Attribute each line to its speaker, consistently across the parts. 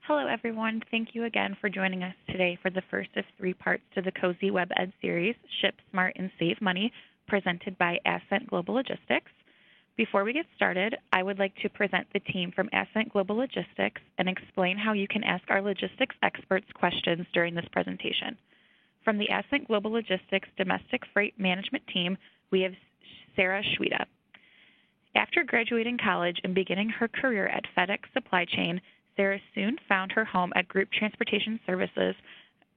Speaker 1: Hello, everyone. Thank you again for joining us today for the first of 3 parts to the Cozy Web Ed series, Ship Smart and Save Money, presented by Ascent Global Logistics. Before we get started, I would like to present the team from Ascent Global Logistics and explain how you can ask our logistics experts questions during this presentation. From the Ascent Global Logistics Domestic Freight Management team, we have Sarah Schweda. After graduating college and beginning her career at FedEx Supply Chain, Sarah soon found her home at Group Transportation Services,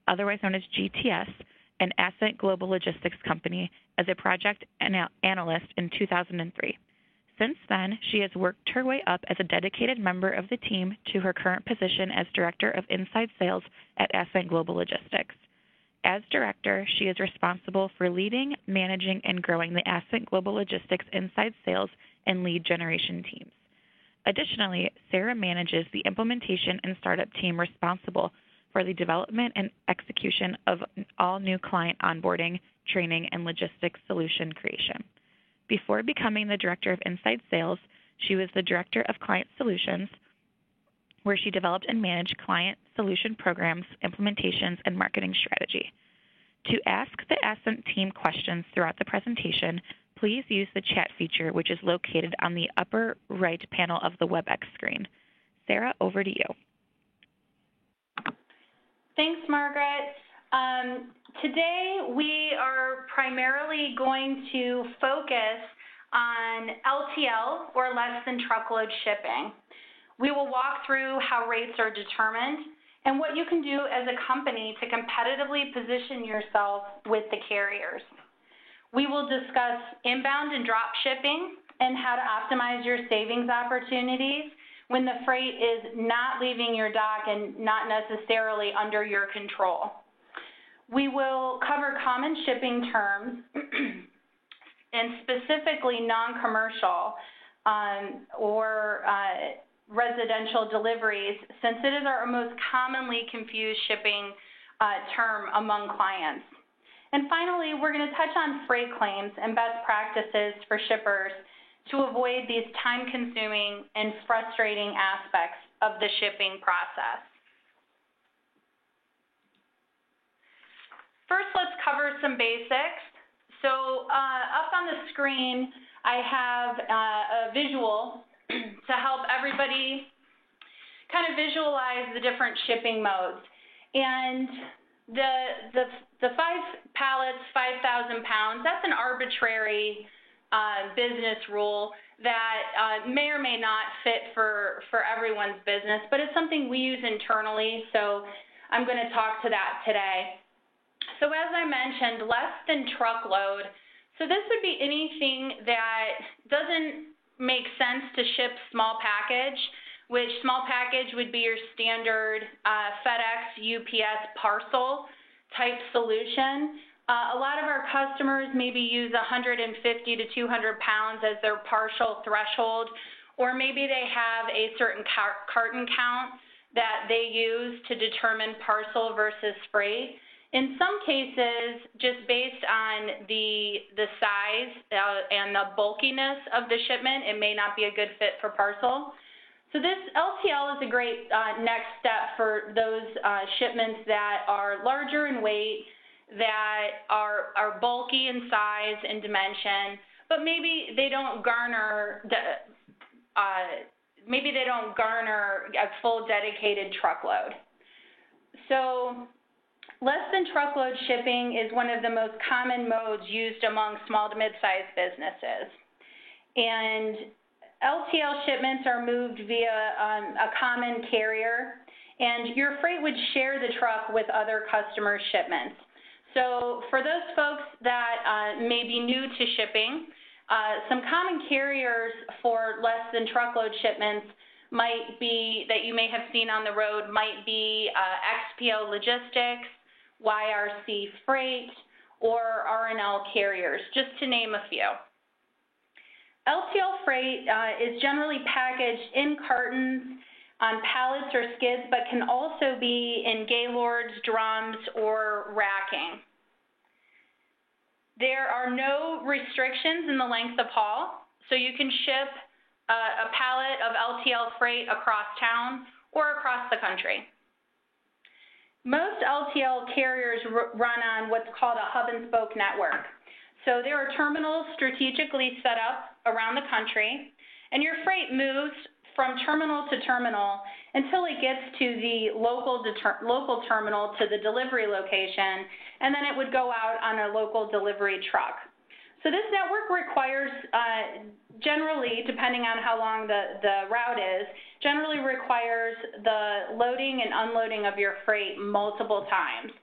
Speaker 1: otherwise known as GTS, an Ascent Global Logistics company, as a project analyst in 2003. Since then, she has worked her way up as a dedicated member of the team to her current position as Director of Inside Sales at Ascent Global Logistics. As Director, she is responsible for leading, managing, and growing the Ascent Global Logistics Inside Sales and lead generation teams. Additionally, Sarah manages the implementation and startup team responsible for the development and execution of all new client onboarding, training, and logistics solution creation. Before becoming the Director of Inside Sales, she was the Director of Client Solutions, where she developed and managed client solution programs, implementations, and marketing strategy. To ask the Ascent team questions throughout the presentation, please use the chat feature, which is located on the upper right panel of the WebEx screen. Sarah, over to you.
Speaker 2: Thanks, Margaret. Today we are primarily going to focus on LTL, or less than truckload shipping. We will walk through how rates are determined and what you can do as a company to competitively position yourself with the carriers. We will discuss inbound and drop shipping and how to optimize your savings opportunities when the freight is not leaving your dock and not necessarily under your control. We will cover common shipping terms and specifically non-commercial or residential deliveries, since it is our most commonly confused shipping term among clients. And finally, we're going to touch on freight claims and best practices for shippers to avoid these time-consuming and frustrating aspects of the shipping process. First, let's cover some basics. So up on the screen, I have a visual to help everybody kind of visualize the different shipping modes. And the 5 pallets, 5,000 pounds, that's an arbitrary business rule that may or may not fit for everyone's business, but it's something we use internally, so I'm going to talk to that today. So as I mentioned, less than truckload. So this would be anything that doesn't make sense to ship small package, which small package would be your standard FedEx, UPS parcel type solution. A lot of our customers maybe use 150 to 200 pounds as their partial threshold, or maybe they have a certain carton count that they use to determine parcel versus freight. In some cases, just based on the size and the bulkiness of the shipment, it may not be a good fit for parcel. So this LTL is a great next step for those shipments that are larger in weight, that are bulky in size and dimension, but maybe they don't garner a full dedicated truckload. So less than truckload shipping is one of the most common modes used among small to mid-sized businesses. And LTL shipments are moved via a common carrier, and your freight would share the truck with other customer shipments. So for those folks that may be new to shipping, some common carriers for less than truckload shipments might be, that you may have seen on the road, might be XPO Logistics, YRC Freight, or R&L carriers, just to name a few. LTL freight is generally packaged in cartons, on pallets or skids, but can also be in gaylords, drums, or racking. There are no restrictions in the length of haul, so you can ship a pallet of LTL freight across town or across the country. Most LTL carriers run on what's called a hub and spoke network. So there are terminals strategically set up around the country, and your freight moves from terminal to terminal until it gets to the local terminal, to the delivery location, and then it would go out on a local delivery truck. So this network requires, generally, depending on how long the route is, generally requires the loading and unloading of your freight multiple times.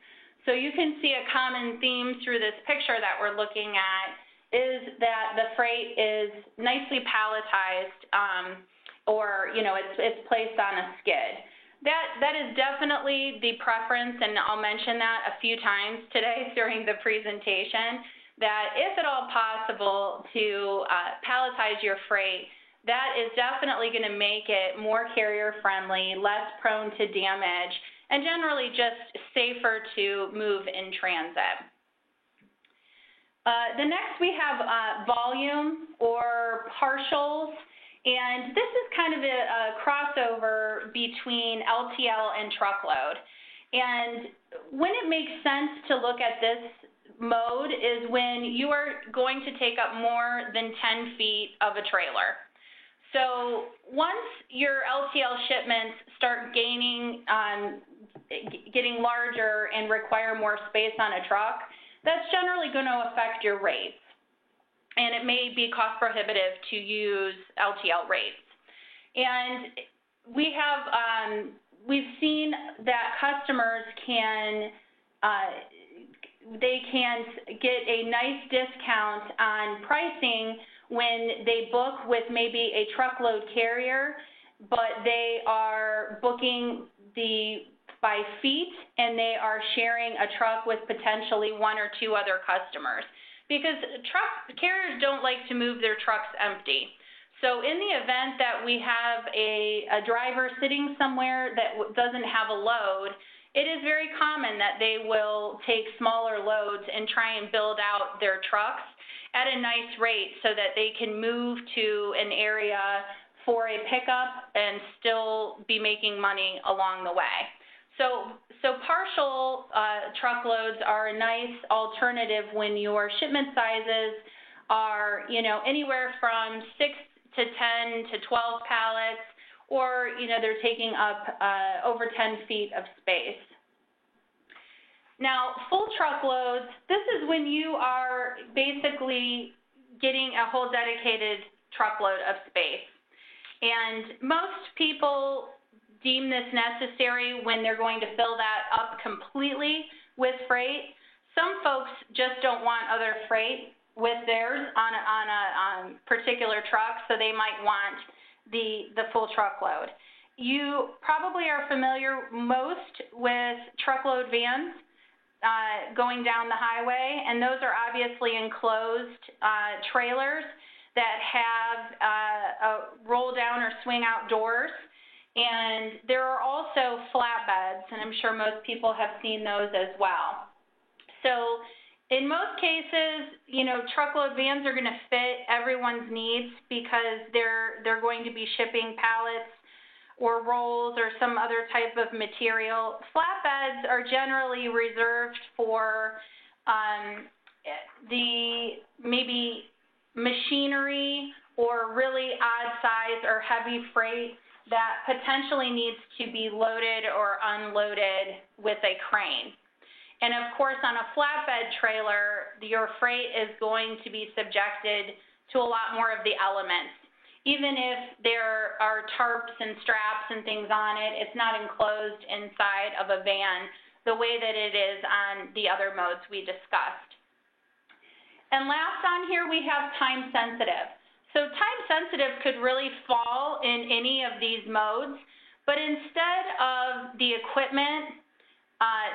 Speaker 2: So you can see a common theme through this picture that we're looking at is that the freight is nicely palletized, or it's placed on a skid. That is definitely the preference, and I'll mention that a few times today during the presentation, that if at all possible to palletize your freight, that is definitely going to make it more carrier friendly, less prone to damage, and generally just safer to move in transit. The next we have volume or partials, and this is kind of a crossover between LTL and truckload. And when it makes sense to look at this mode is when you are going to take up more than 10 feet of a trailer. So once your LTL shipments start getting larger and require more space on a truck, that's generally going to affect your rates. And it may be cost prohibitive to use LTL rates. And we've seen that customers can get a nice discount on pricing when they book with maybe a truckload carrier, but they are booking by feet and they are sharing a truck with potentially one or two other customers. Because carriers don't like to move their trucks empty. So in the event that we have a driver sitting somewhere that doesn't have a load, it is very common that they will take smaller loads and try and build out their trucks at a nice rate so that they can move to an area for a pickup and still be making money along the way. So partial truckloads are a nice alternative when your shipment sizes are, anywhere from 6 to 10 to 12 pallets, or, they're taking up over 10 feet of space. Now, full truckloads, this is when you are basically getting a whole dedicated truckload of space. And most people deem this necessary when they're going to fill that up completely with freight. Some folks just don't want other freight with theirs on a particular truck, so they might want the full truckload. You probably are familiar most with truckload vans going down the highway, and those are obviously enclosed trailers that have a roll down or swing out doors. And there are also flatbeds, and I'm sure most people have seen those as well. So in most cases, truckload vans are going to fit everyone's needs because they're going to be shipping pallets or rolls or some other type of material. Flatbeds are generally reserved for the maybe machinery or really odd size or heavy freight that potentially needs to be loaded or unloaded with a crane. And of course, on a flatbed trailer, your freight is going to be subjected to a lot more of the elements. Even if there are tarps and straps and things on it, it's not enclosed inside of a van the way that it is on the other modes we discussed. And last on here, we have time sensitive. So time sensitive could really fall in any of these modes, but instead of the equipment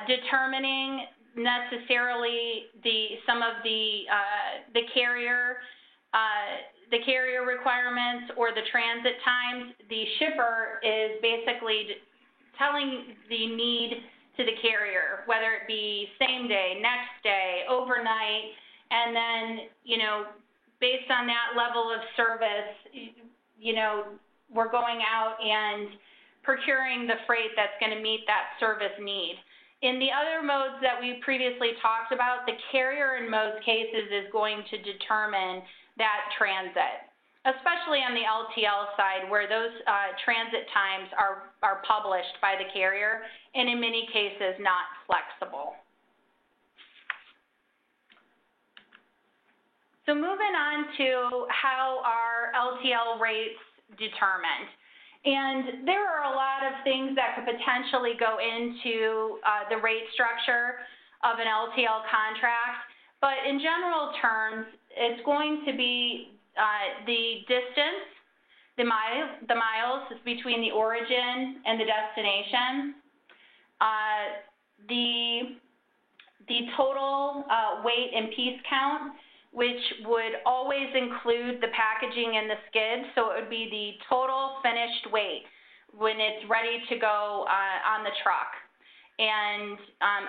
Speaker 2: determining necessarily some of the carrier requirements or the transit times, the shipper is basically telling the need to the carrier, whether it be same day, next day, overnight, and then, based on that level of service, we're going out and procuring the freight that's going to meet that service need. In the other modes that we previously talked about, the carrier in most cases is going to determine that transit, especially on the LTL side where those transit times are published by the carrier and in many cases not flexible. So moving on to how our LTL rates determined. And there are a lot of things that could potentially go into the rate structure of an LTL contract, but in general terms, it's going to be the distance, the miles between the origin and the destination, the total weight and piece count, which would always include the packaging and the skid. So it would be the total finished weight when it's ready to go on the truck. And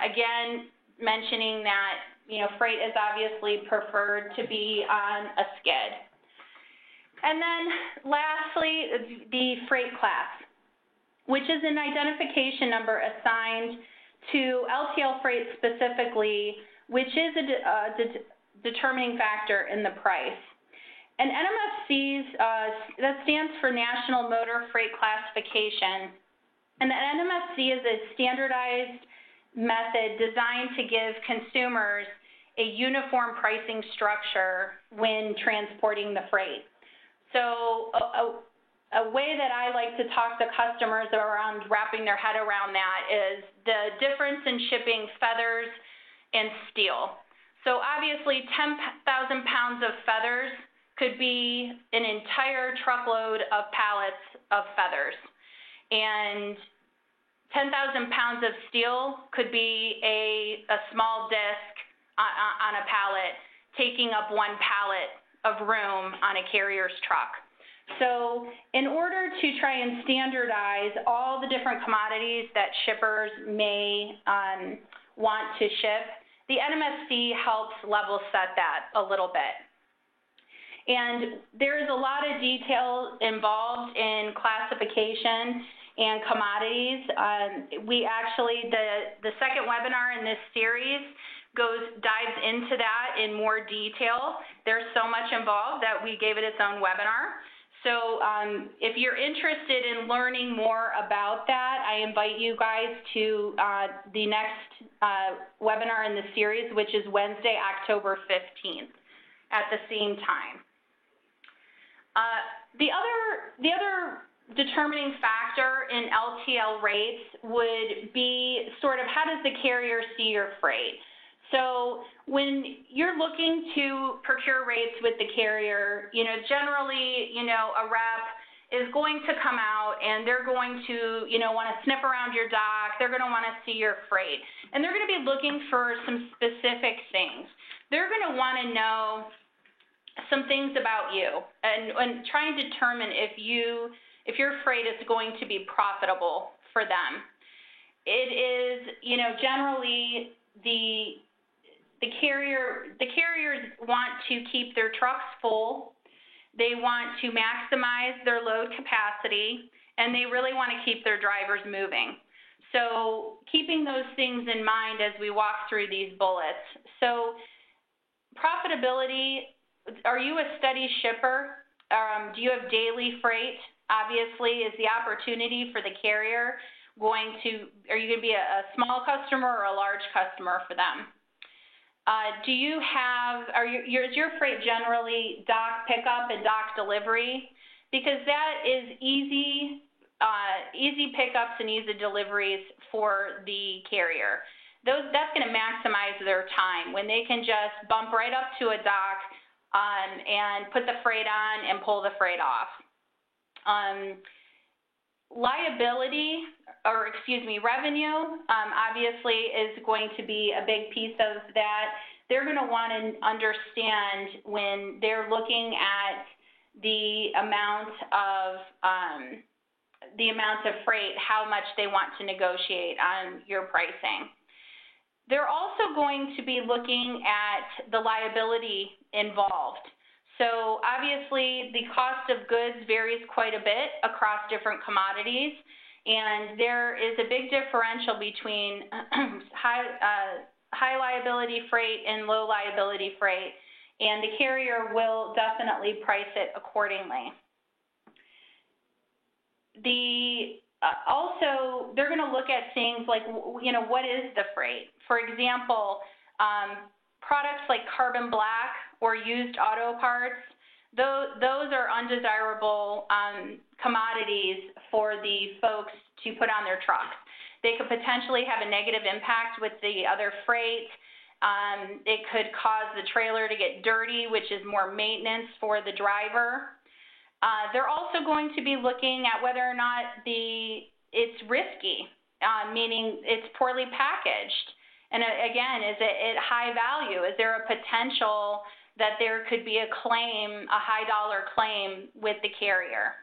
Speaker 2: again, mentioning that, freight is obviously preferred to be on a skid. And then lastly, the freight class, which is an identification number assigned to LTL freight specifically, which is a determining factor in the price. And NMFC's, that stands for National Motor Freight Classification. And the NMFC is a standardized method designed to give consumers a uniform pricing structure when transporting the freight. So a way that I like to talk to customers around wrapping their head around that is the difference in shipping feathers and steel. So obviously 10,000 pounds of feathers could be an entire truckload of pallets of feathers. And 10,000 pounds of steel could be a small disc on a pallet, taking up one pallet of room on a carrier's truck. So in order to try and standardize all the different commodities that shippers may want to ship, the NMFC helps level set that a little bit. And there's a lot of detail involved in classification and commodities. We actually, the second webinar in this series dives into that in more detail. There's so much involved that we gave it its own webinar. So if you're interested in learning more about that, I invite you guys to the next webinar in the series, which is Wednesday, October 15th at the same time. The other determining factor in LTL rates would be sort of how does the carrier see your freight? So when you're looking to procure rates with the carrier, generally, a rep is going to come out and they're going to, want to sniff around your dock. They're going to want to see your freight. And they're going to be looking for some specific things. They're going to want to know some things about you and try and determine if your freight is going to be profitable for them. It is, generally the carriers want to keep their trucks full, they want to maximize their load capacity, and they really want to keep their drivers moving. So keeping those things in mind as we walk through these bullets. So profitability, are you a steady shipper? Do you have daily freight? Obviously, is the opportunity for the carrier are you going to be a small customer or a large customer for them? Is your freight generally dock pickup and dock delivery? Because that is easy pickups and easy deliveries for the carrier. That's going to maximize their time when they can just bump right up to a dock and put the freight on and pull the freight off. Revenue obviously is going to be a big piece of that. They're going to want to understand when they're looking at the amount of freight, how much they want to negotiate on your pricing. They're also going to be looking at the liability involved. So obviously the cost of goods varies quite a bit across different commodities, And there is a big differential between high liability freight and low liability freight, and the carrier will definitely price it accordingly. Also, they're going to look at things like, what is the freight? For example, products like carbon black or used auto parts, those are undesirable commodities for the folks to put on their trucks. They could potentially have a negative impact with the other freight. It could cause the trailer to get dirty, which is more maintenance for the driver. They're also going to be looking at whether or not it's risky, meaning it's poorly packaged. And again, is it high value? Is there a potential that there could be a claim, a high dollar claim with the carrier?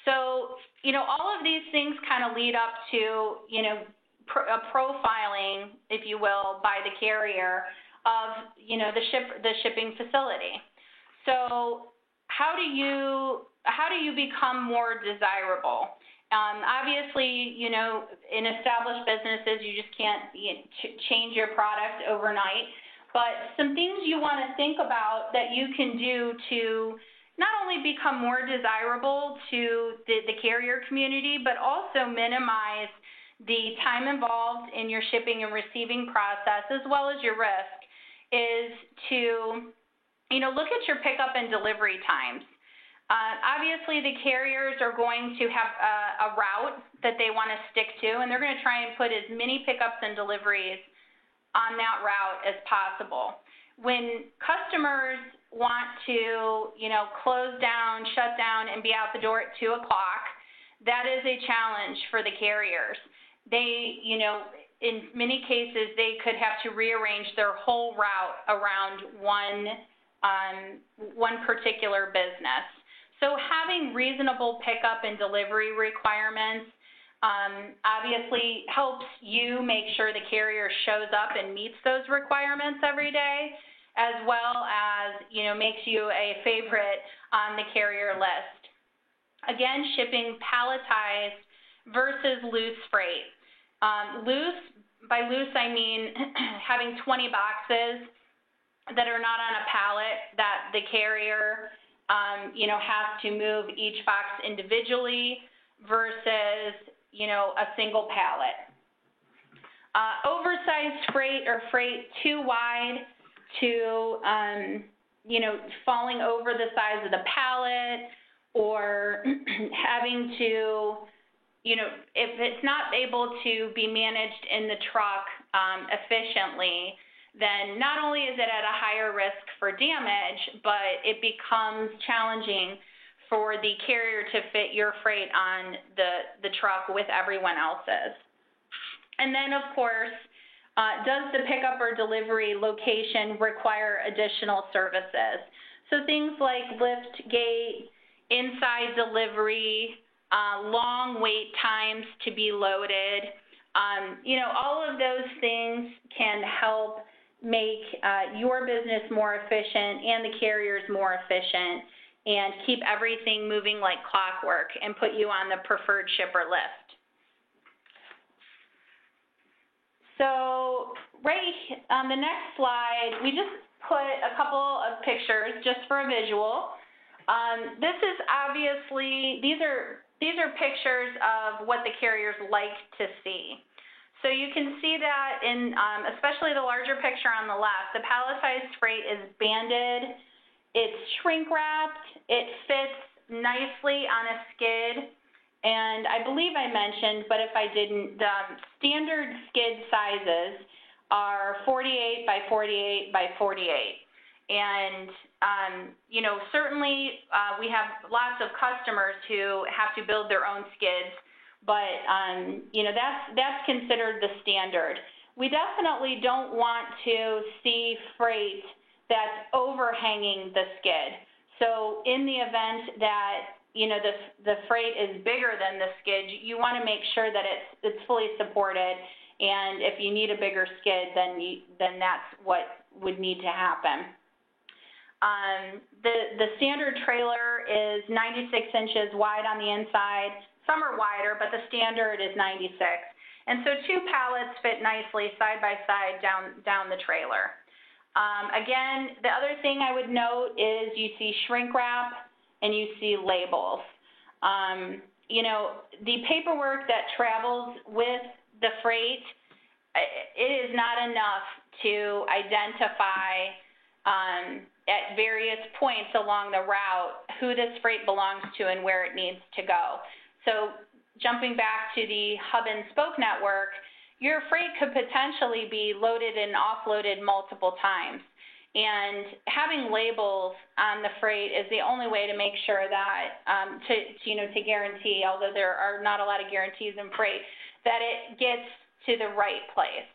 Speaker 2: So, all of these things kind of lead up to, a profiling, if you will, by the carrier of, the shipping facility. So how do you become more desirable? Obviously, in established businesses, you just can't change your product overnight. But some things you want to think about that you can do to not only become more desirable to the carrier community, but also minimize the time involved in your shipping and receiving process, as well as your risk, is to, look at your pickup and delivery times. Obviously, the carriers are going to have a route that they want to stick to, and they're going to try and put as many pickups and deliveries on that route as possible. When customers want to, close down, shut down, and be out the door at 2 o'clock, that is a challenge for the carriers. They, in many cases, they could have to rearrange their whole route around one particular business. So having reasonable pickup and delivery requirements obviously helps you make sure the carrier shows up and meets those requirements every day, as well as, makes you a favorite on the carrier list. Again, shipping palletized versus loose freight. By loose, I mean having 20 boxes that are not on a pallet that the carrier, has to move each box individually versus, a single pallet. Oversized freight or freight too wide to, falling over the size of the pallet, or having to, if it's not able to be managed in the truck efficiently, then not only is it at a higher risk for damage, but it becomes challenging for the carrier to fit your freight on the truck with everyone else's. And then, of course, does the pickup or delivery location require additional services? So things like lift gate, inside delivery, long wait times to be loaded, all of those things can help make your business more efficient and the carriers more efficient, and keep everything moving like clockwork and put you on the preferred shipper list. So right on the next slide, we just put a couple of pictures just for a visual. This is obviously, these are pictures of what the carriers like to see. So you can see that in, especially the larger picture on the left, the palletized freight is banded, it's shrink wrapped, it fits nicely on a skid, and I believe I mentioned, but if I didn't, the standard skid sizes are 48 by 48 by 48. And, certainly we have lots of customers who have to build their own skids, but, that's considered the standard. We definitely don't want to see freight that's overhanging the skid. So in the event that, the freight is bigger than the skid, you want to make sure that it's fully supported, and if you need a bigger skid, then that's what would need to happen. The standard trailer is 96 inches wide on the inside, some are wider, but the standard is 96. And so 2 pallets fit nicely side by side down the trailer. Again, the other thing I would note is you see shrink wrap and you see labels. You know, the paperwork that travels with the freight, it is not enough to identify at various points along the route who this freight belongs to and where it needs to go. So jumping back to the hub and spoke network, your freight could potentially be loaded and offloaded multiple times. And having labels on the freight is the only way to make sure that, to guarantee, although there are not a lot of guarantees in freight, that it gets to the right place.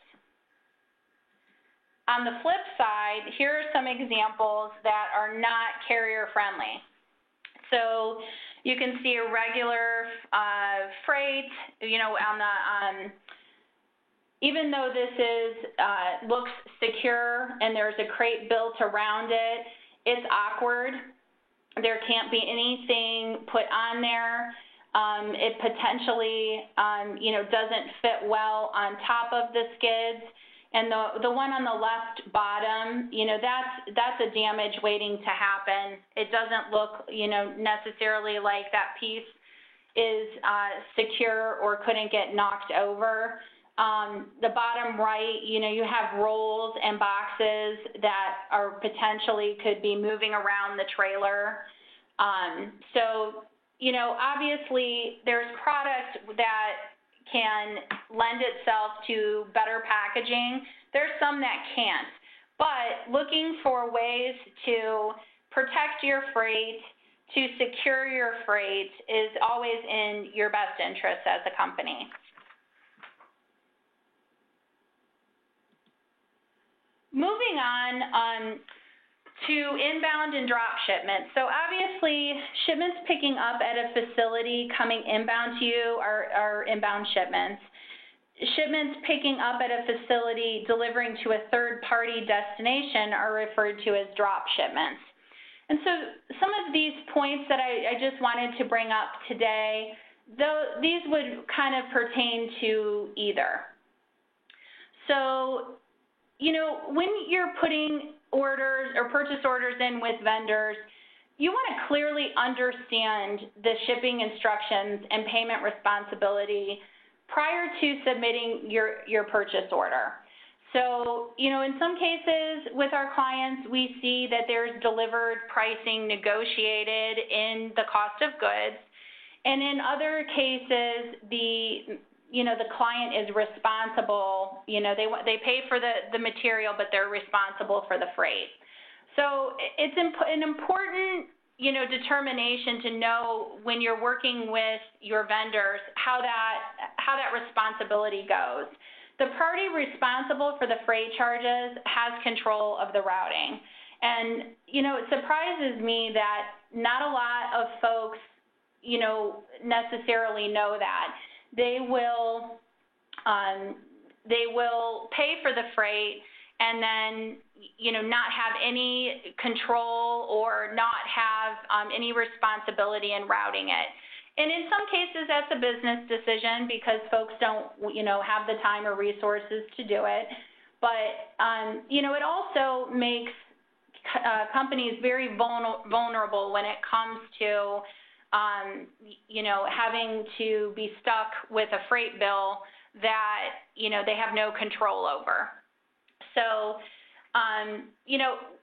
Speaker 2: On the flip side, here are some examples that are not carrier friendly. So you can see a regular freight, even though this looks secure and there's a crate built around it, it's awkward. There can't be anything put on there. It potentially, doesn't fit well on top of the skids. And the one on the left bottom, that's a damage waiting to happen. It doesn't look, necessarily like that piece is secure or couldn't get knocked over. The bottom right, you have rolls and boxes that are potentially could be moving around the trailer. Obviously there's product that can lend itself to better packaging. There's some that can't. But looking for ways to protect your freight, to secure your freight is always in your best interest as a company. Moving on to inbound and drop shipments. So obviously, shipments picking up at a facility coming inbound to you are inbound shipments. Shipments picking up at a facility delivering to a third-party destination are referred to as drop shipments. And so some of these points that I just wanted to bring up today, though these would kind of pertain to either. So, when you're putting orders or purchase orders in with vendors, you want to clearly understand the shipping instructions and payment responsibility prior to submitting your purchase order. So, in some cases with our clients, we see that there's delivered pricing negotiated in the cost of goods. And in other cases, the client is responsible, they pay for the material, but they're responsible for the freight. So it's an important, determination to know when you're working with your vendors how that responsibility goes. The party responsible for the freight charges has control of the routing. And, it surprises me that not a lot of folks, necessarily know that. They will pay for the freight and then, not have any control or not have any responsibility in routing it. And in some cases, that's a business decision because folks don't, have the time or resources to do it. But, it also makes companies very vulnerable when it comes to having to be stuck with a freight bill that, they have no control over. So,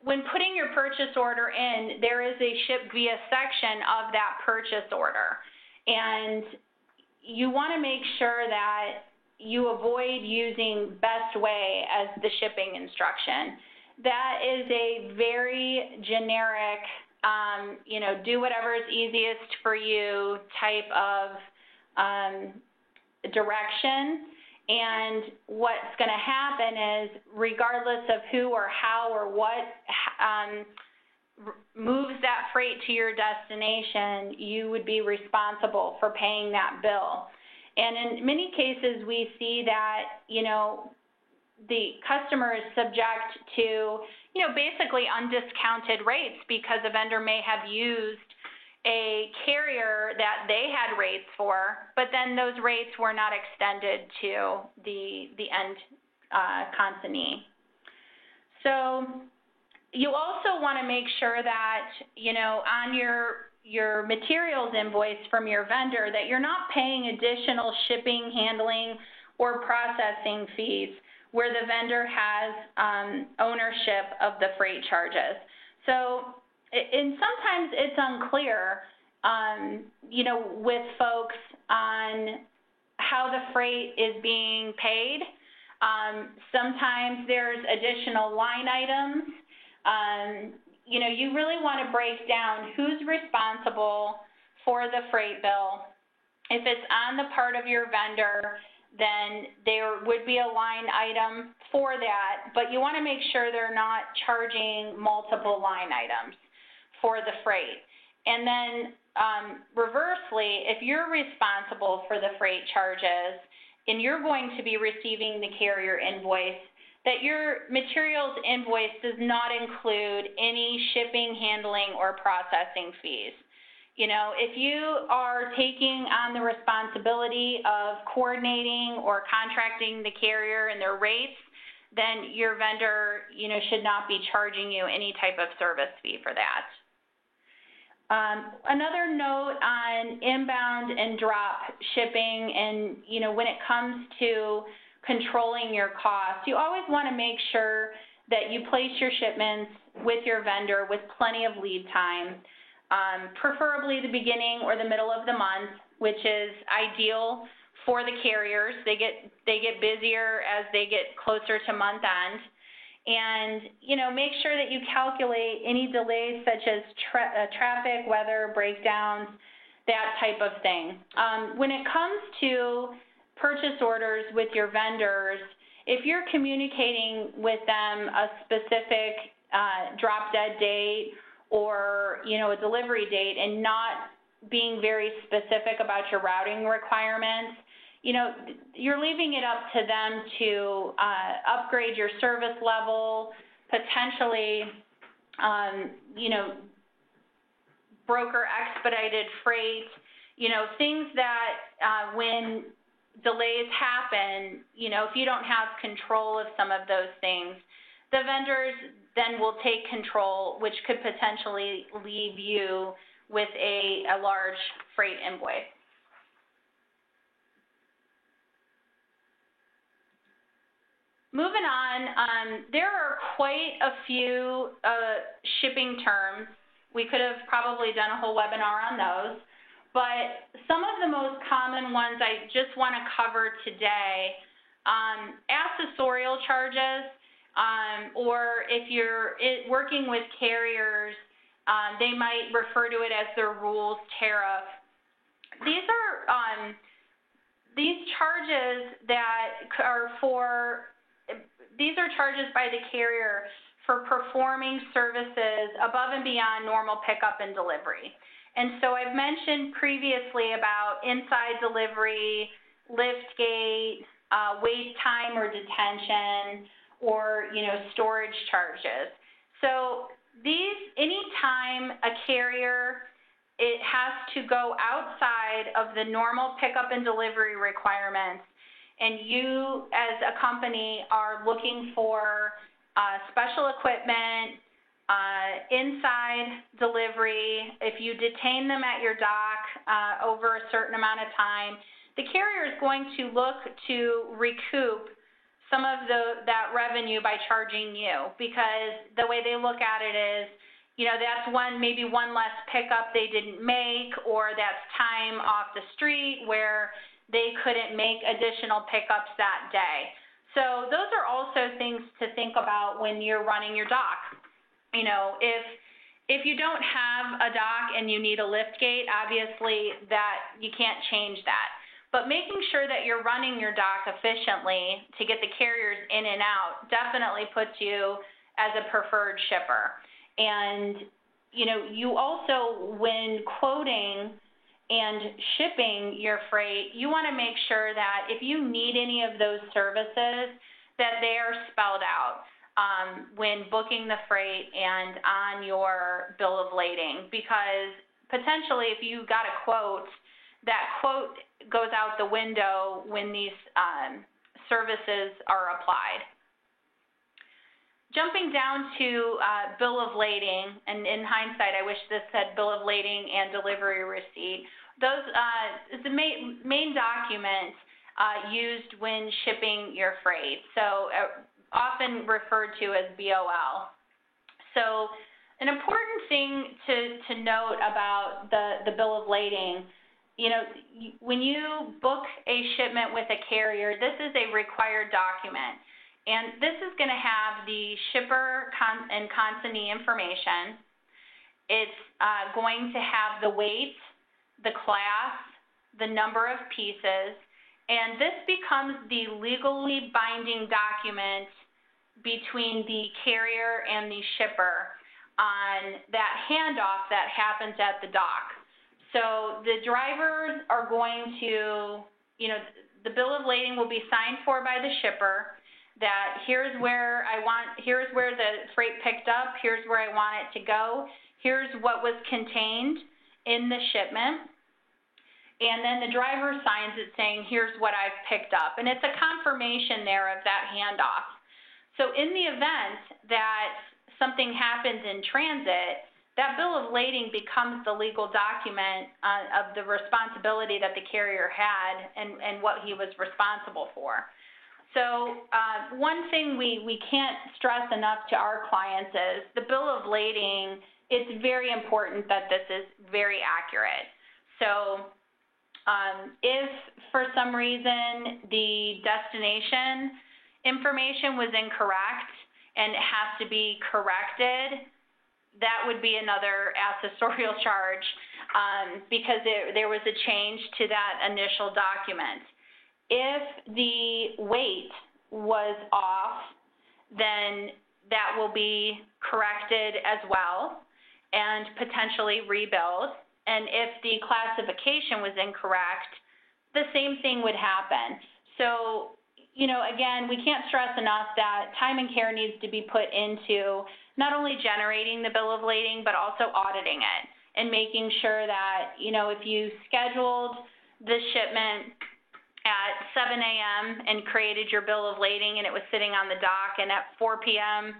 Speaker 2: when putting your purchase order in, there is a ship via section of that purchase order. And you want to make sure that you avoid using best way as the shipping instruction. That is a very generic, do whatever is easiest for you type of direction. And what's going to happen is, regardless of who or how or what moves that freight to your destination, you would be responsible for paying that bill. And in many cases, we see that, the customer is subject to, basically undiscounted rates because a vendor may have used, a carrier that they had rates for, but then those rates were not extended to the end consignee. So you also want to make sure that, on your materials invoice from your vendor, that you're not paying additional shipping, handling, or processing fees where the vendor has ownership of the freight charges. So, and sometimes it's unclear, with folks on how the freight is being paid. Sometimes there's additional line items. You really want to break down who's responsible for the freight bill. If it's on the part of your vendor, then there would be a line item for that, but you want to make sure they're not charging multiple line items for the freight. And then reversely, if you're responsible for the freight charges and you're going to be receiving the carrier invoice, that your materials invoice does not include any shipping, handling, or processing fees. If you are taking on the responsibility of coordinating or contracting the carrier and their rates, then your vendor, should not be charging you any type of service fee for that. Another note on inbound and drop shipping, and when it comes to controlling your costs, you always want to make sure that you place your shipments with your vendor with plenty of lead time, preferably the beginning or the middle of the month, which is ideal for the carriers. They get busier as they get closer to month end. And, make sure that you calculate any delays such as traffic, weather, breakdowns, that type of thing. When it comes to purchase orders with your vendors, if you're communicating with them a specific drop dead date or, a delivery date and not being very specific about your routing requirements, you're leaving it up to them to upgrade your service level, potentially, broker expedited freight, things that when delays happen, if you don't have control of some of those things, the vendors then will take control, which could potentially leave you with a large freight invoice. Moving on, there are quite a few shipping terms. We could have probably done a whole webinar on those, but some of the most common ones I just want to cover today, accessorial charges, or if you're working with carriers, they might refer to it as their rules tariff. These are these charges that are these are charges by the carrier for performing services above and beyond normal pickup and delivery. And so I've mentioned previously about inside delivery, lift gate, wait time or detention, or storage charges. So anytime a carrier, it has to go outside of the normal pickup and delivery requirements, and you as a company are looking for special equipment, inside delivery, if you detain them at your dock over a certain amount of time, the carrier is going to look to recoup some of that revenue by charging you, because the way they look at it is, that's maybe one less pickup they didn't make, or that's time off the street where they couldn't make additional pickups that day. So those are also things to think about when you're running your dock. If you don't have a dock and you need a lift gate, obviously that you can't change that. But making sure that you're running your dock efficiently to get the carriers in and out definitely puts you as a preferred shipper. And, you also, when quoting and shipping your freight, you want to make sure that if you need any of those services, that they are spelled out when booking the freight and on your bill of lading, because potentially, if you got a quote, that quote goes out the window when these services are applied. Jumping down to bill of lading, and in hindsight, I wish this said bill of lading and delivery receipt. Those is the main document used when shipping your freight, so often referred to as BOL. So an important thing to note about the bill of lading, you know, when you book a shipment with a carrier, this is a required document. And this is going to have the shipper and consignee information. It's going to have the weight, the class, the number of pieces, and this becomes the legally binding document between the carrier and the shipper on that handoff that happens at the dock. So the drivers are going to, you know, the bill of lading will be signed for by the shipper, that here's where the freight picked up, here's where I want it to go, here's what was contained in the shipment, and then the driver signs it saying, here's what I've picked up. And it's a confirmation there of that handoff. So in the event that something happens in transit, that bill of lading becomes the legal document of the responsibility that the carrier had and what he was responsible for. So one thing we can't stress enough to our clients is the bill of lading, it's very important that this is very accurate. So if for some reason the destination information was incorrect and it has to be corrected, that would be another accessorial charge because there was a change to that initial document. If the weight was off, then that will be corrected as well and potentially rebilled. And if the classification was incorrect, the same thing would happen. So, you know, again, we can't stress enough that time and care needs to be put into not only generating the bill of lading, but also auditing it and making sure that, you know, if you scheduled the shipment at 7 a.m. and created your bill of lading and it was sitting on the dock, and at 4 p.m.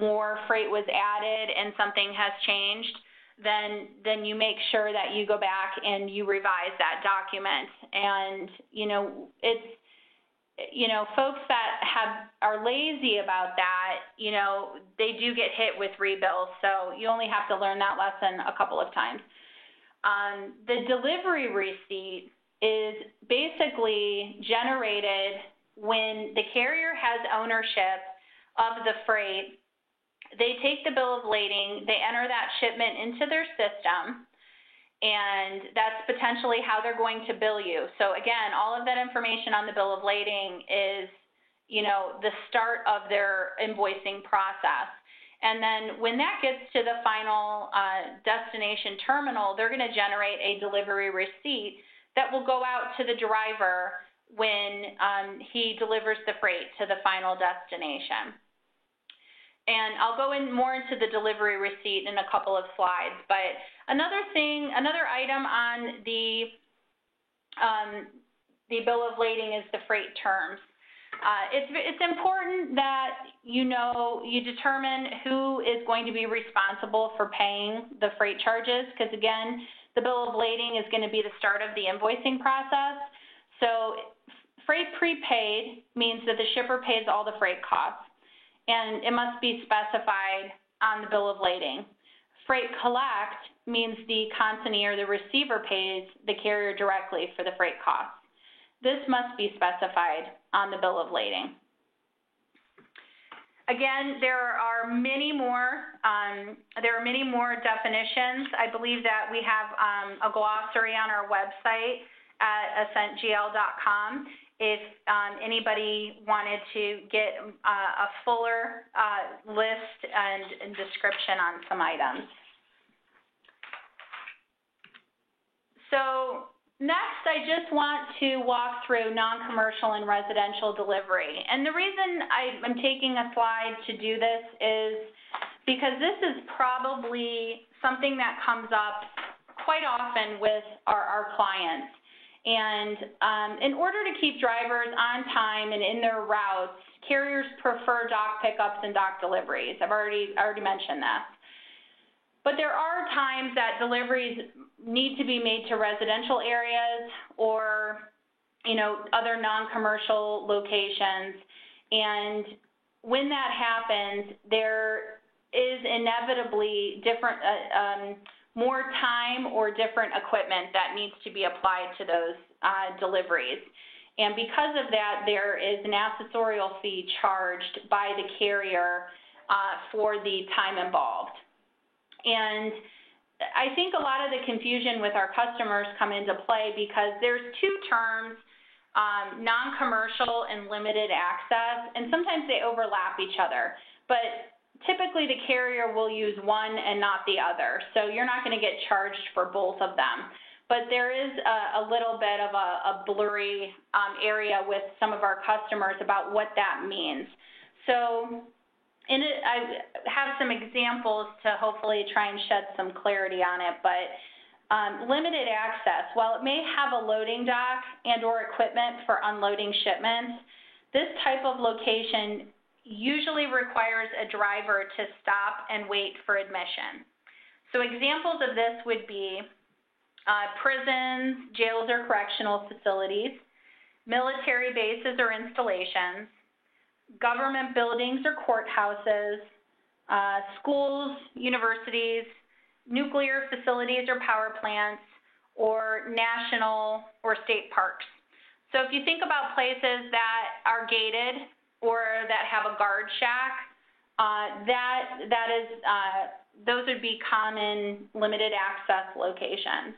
Speaker 2: more freight was added and something has changed, then you make sure that you go back and you revise that document. And, you know, it's, you know, folks that are lazy about that, you know, they do get hit with rebills, so you only have to learn that lesson a couple of times. The delivery receipt is basically generated when the carrier has ownership of the freight. They take the bill of lading, they enter that shipment into their system, and that's potentially how they're going to bill you. So again, all of that information on the bill of lading is, you know, the start of their invoicing process. And then when that gets to the final destination terminal, they're going to generate a delivery receipt that will go out to the driver when he delivers the freight to the final destination. And I'll go in more into the delivery receipt in a couple of slides. But another item on the bill of lading is the freight terms. It's important that you determine who is going to be responsible for paying the freight charges, because again, the bill of lading is going to be the start of the invoicing process. So freight prepaid means that the shipper pays all the freight costs, and it must be specified on the bill of lading. Freight collect means the consignee or the receiver pays the carrier directly for the freight costs. This must be specified on the bill of lading. Again, there are many more definitions. I believe that we have a glossary on our website at ascentgl.com. If anybody wanted to get a fuller list and description on some items. So next, I just want to walk through non-commercial and residential delivery. And the reason I'm taking a slide to do this is because this is probably something that comes up quite often with our clients. And in order to keep drivers on time and in their routes, carriers prefer dock pickups and dock deliveries. I've already mentioned that. But there are times that deliveries need to be made to residential areas or, other non-commercial locations. And when that happens, there is inevitably more time or different equipment that needs to be applied to those deliveries. And because of that, there is an accessorial fee charged by the carrier for the time involved. And I think a lot of the confusion with our customers come into play because there's two terms, non-commercial and limited access, and sometimes they overlap each other. But typically the carrier will use one and not the other, so you're not going to get charged for both of them. But there is a little bit of a blurry area with some of our customers about what that means. So I have some examples to hopefully try and shed some clarity on it, but limited access, while it may have a loading dock and or equipment for unloading shipments, this type of location usually requires a driver to stop and wait for admission. So examples of this would be prisons, jails or correctional facilities, military bases or installations, government buildings or courthouses, schools, universities, nuclear facilities or power plants, or national or state parks. So if you think about places that are gated or that have a guard shack, those would be common limited access locations.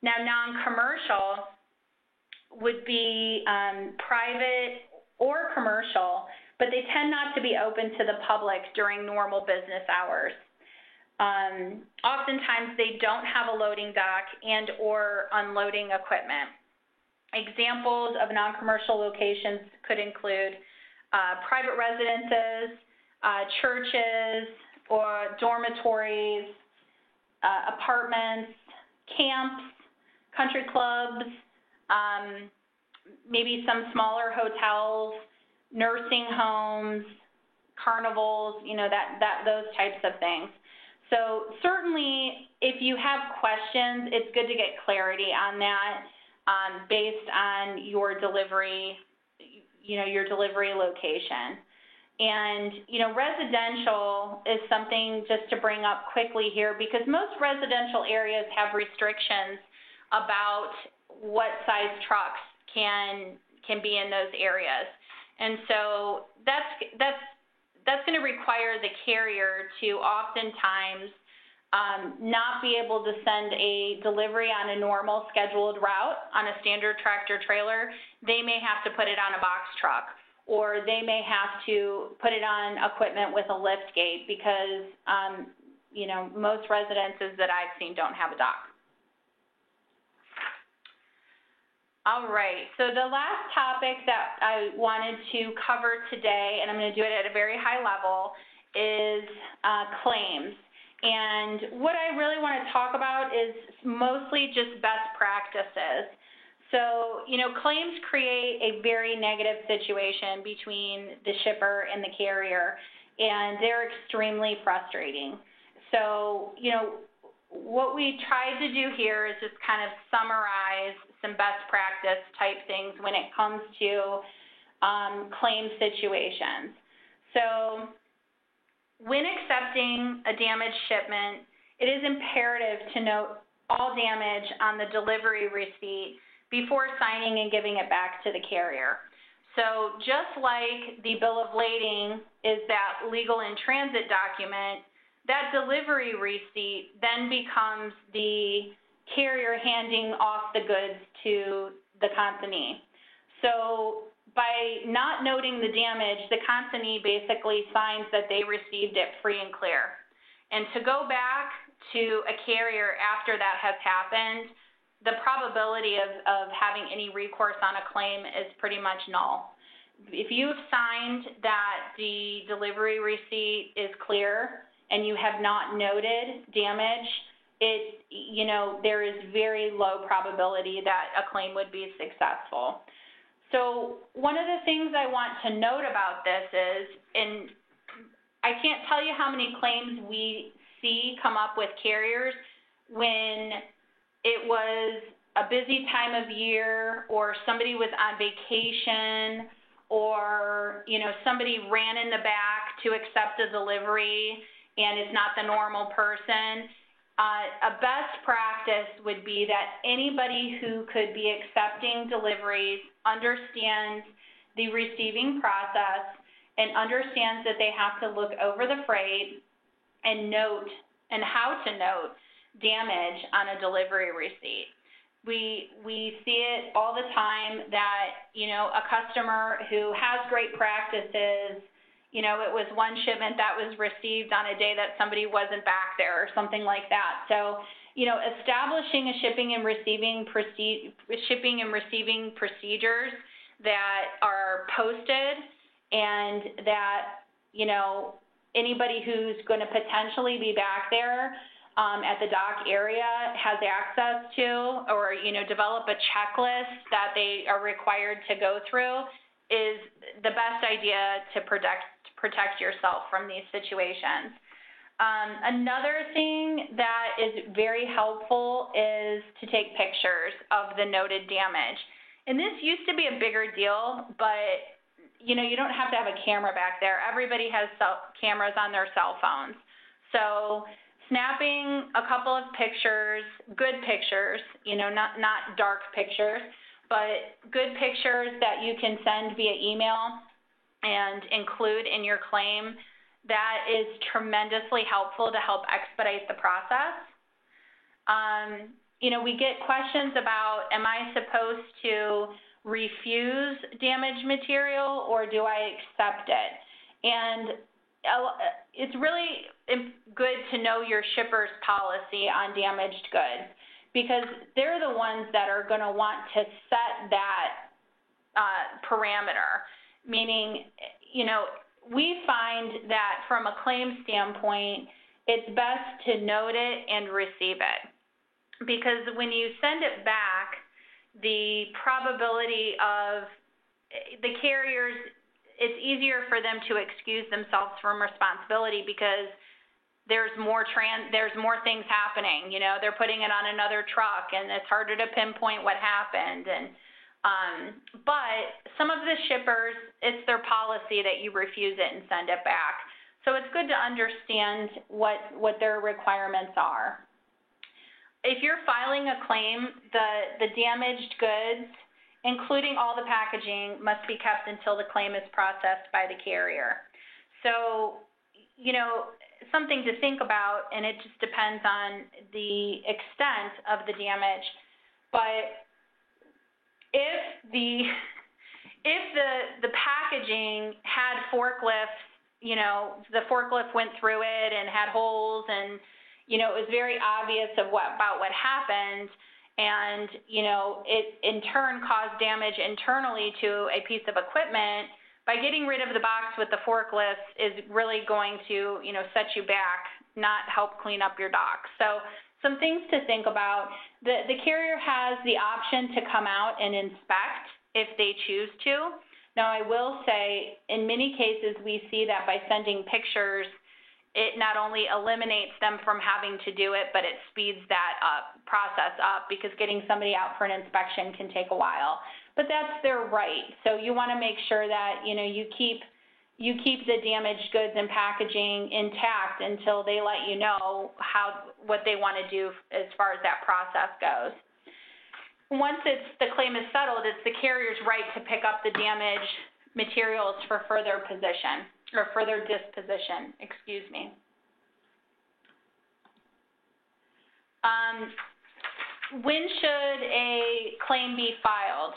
Speaker 2: Now, non-commercial would be private or commercial, but they tend not to be open to the public during normal business hours. Oftentimes, they don't have a loading dock and or unloading equipment. Examples of non-commercial locations could include private residences, churches, or dormitories, apartments, camps, country clubs, maybe some smaller hotels, nursing homes, carnivals, those types of things. So certainly, if you have questions, it's good to get clarity on that based on your delivery, your delivery location. And, residential is something just to bring up quickly here because most residential areas have restrictions about what size trucks can be in those areas. And so that's going to require the carrier to oftentimes not be able to send a delivery on a normal scheduled route on a standard tractor trailer. They may have to put it on a box truck, or they may have to put it on equipment with a lift gate because, most residences that I've seen don't have a dock. All right, so the last topic that I wanted to cover today, and I'm going to do it at a very high level, is claims. And what I really want to talk about is mostly just best practices. So, claims create a very negative situation between the shipper and the carrier, and they're extremely frustrating. So, what we tried to do here is just kind of summarize some best practice type things when it comes to claim situations. So when accepting a damaged shipment, it is imperative to note all damage on the delivery receipt before signing and giving it back to the carrier. So just like the bill of lading is that legal in transit document, that delivery receipt then becomes the carrier handing off the goods to the consignee. So by not noting the damage, the consignee basically signs that they received it free and clear. And to go back to a carrier after that has happened, the probability of having any recourse on a claim is pretty much null. If you've signed that the delivery receipt is clear and you have not noted damage, there is very low probability that a claim would be successful. So one of the things I want to note about this is, and I can't tell you how many claims we see come up with carriers when it was a busy time of year, or somebody was on vacation, or somebody ran in the back to accept a delivery and is not the normal person. A best practice would be that anybody who could be accepting deliveries understands the receiving process and understands that they have to look over the freight and note and how to note damage on a delivery receipt. We see it all the time that, a customer who has great practices, it was one shipment that was received on a day that somebody wasn't back there or something like that. So, establishing a shipping and receiving procedures that are posted and that, anybody who's going to potentially be back there at the dock area has access to, or, develop a checklist that they are required to go through is the best idea to protect yourself from these situations. Another thing that is very helpful is to take pictures of the noted damage. And this used to be a bigger deal, but you don't have to have a camera back there. Everybody has cameras on their cell phones. So snapping a couple of pictures, good pictures, not dark pictures, but good pictures that you can send via email and include in your claim, that is tremendously helpful to help expedite the process. We get questions about, am I supposed to refuse damaged material or do I accept it? And it's really good to know your shipper's policy on damaged goods, because they're the ones that are going to want to set that parameter. Meaning, we find that from a claim standpoint, it's best to note it and receive it. Because when you send it back, the probability of the carriers, it's easier for them to excuse themselves from responsibility because there's more things happening. They're putting it on another truck, and it's harder to pinpoint what happened. But some of the shippers, it's their policy that you refuse it and send it back. So it's good to understand what their requirements are. If you're filing a claim, the damaged goods, including all the packaging, must be kept until the claim is processed by the carrier. So, something to think about, and it just depends on the extent of the damage, but if the packaging had forklifts, the forklift went through it and had holes, and it was very obvious about what happened, and it in turn caused damage internally to a piece of equipment. By getting rid of the box with the forklifts is really going to set you back, not help clean up your dock. So some things to think about. The carrier has the option to come out and inspect if they choose to. Now, I will say, in many cases, we see that by sending pictures, it not only eliminates them from having to do it, but it speeds that process up, because getting somebody out for an inspection can take a while. But that's their right. So you want to make sure that you keep the damaged goods and packaging intact until they let you know what they want to do as far as that process goes. Once the claim is settled, it's the carrier's right to pick up the damaged materials for further disposition. Excuse me. When should a claim be filed?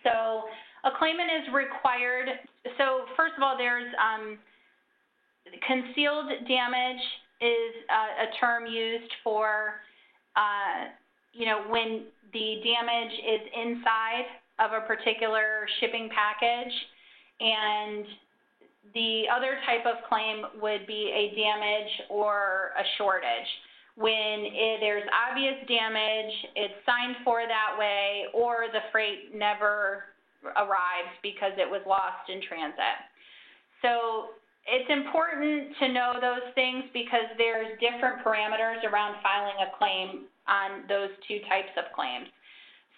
Speaker 2: So a claimant is required. So first of all, there's concealed damage is a term used for when the damage is inside of a particular shipping package, and the other type of claim would be a damage or a shortage, when there's obvious damage, it's signed for that way, or the freight never arrives because it was lost in transit. So it's important to know those things because there's different parameters around filing a claim on those two types of claims.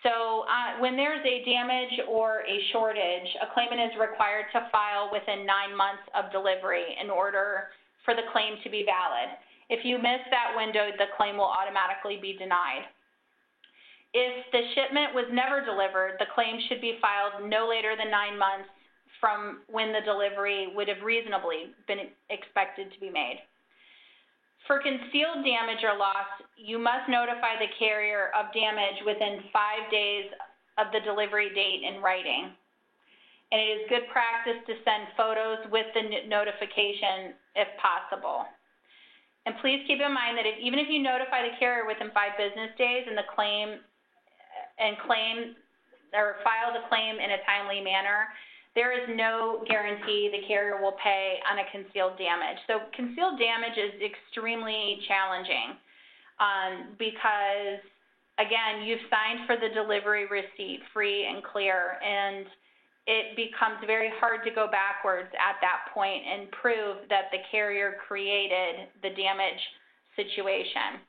Speaker 2: So when there's a damage or a shortage, a claimant is required to file within 9 months of delivery in order for the claim to be valid. If you miss that window, the claim will automatically be denied. If the shipment was never delivered, the claim should be filed no later than 9 months from when the delivery would have reasonably been expected to be made. For concealed damage or loss, you must notify the carrier of damage within 5 days of the delivery date in writing. And it is good practice to send photos with the notification if possible. And please keep in mind that even if you notify the carrier within 5 business days and file the claim in a timely manner, there is no guarantee the carrier will pay on a concealed damage. So concealed damage is extremely challenging because, again, you've signed for the delivery receipt free and clear, and it becomes very hard to go backwards at that point and prove that the carrier created the damage situation.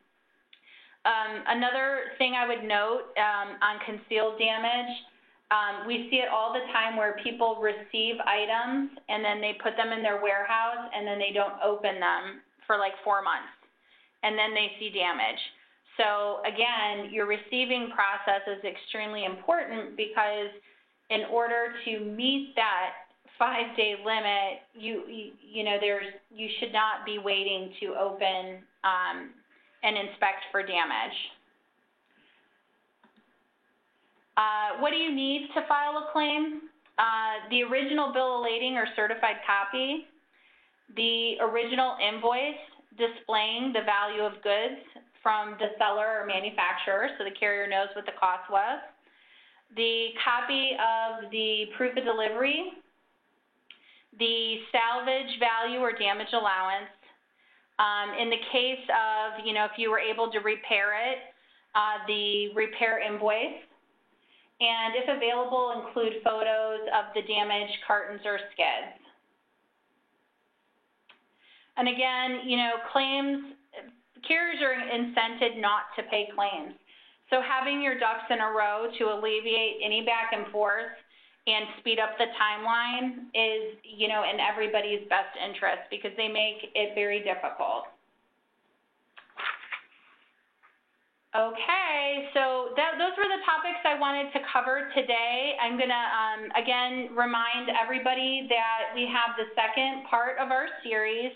Speaker 2: Another thing I would note on concealed damage, we see it all the time where people receive items and then they put them in their warehouse and then they don't open them for like 4 months and then they see damage. So again, your receiving process is extremely important because in order to meet that 5-day limit, you should not be waiting to open and inspect for damage. What do you need to file a claim? The original bill of lading or certified copy, the original invoice displaying the value of goods from the seller or manufacturer so the carrier knows what the cost was, the copy of the proof of delivery, the salvage value or damage allowance. In the case of, if you were able to repair it, the repair invoice, and if available, include photos of the damaged cartons or skids. And again, carriers are incented not to pay claims. So having your ducks in a row to alleviate any back and forth and speed up the timeline is, in everybody's best interest because they make it very difficult. Okay, so those were the topics I wanted to cover today. I'm going to, again, remind everybody that we have the second part of our series,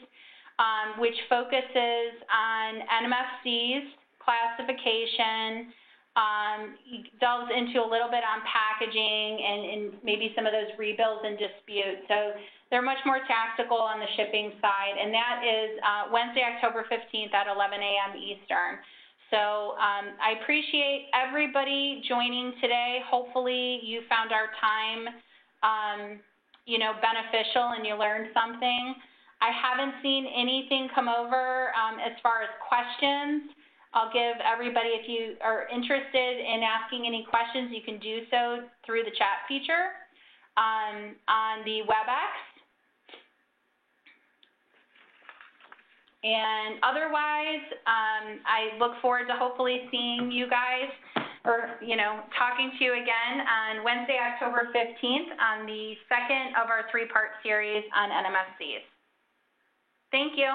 Speaker 2: which focuses on NMFC's classification, delves into a little bit on packaging and maybe some of those rebills and disputes. So they're much more tactical on the shipping side, and that is Wednesday, October 15th at 11 a.m. Eastern. So I appreciate everybody joining today. Hopefully you found our time, beneficial and you learned something. I haven't seen anything come over as far as questions. I'll give everybody, if you are interested in asking any questions, you can do so through the chat feature on the WebEx. And otherwise, I look forward to hopefully seeing you guys or, talking to you again on Wednesday, October 15th on the second of our 3-part series on NMFCs. Thank you.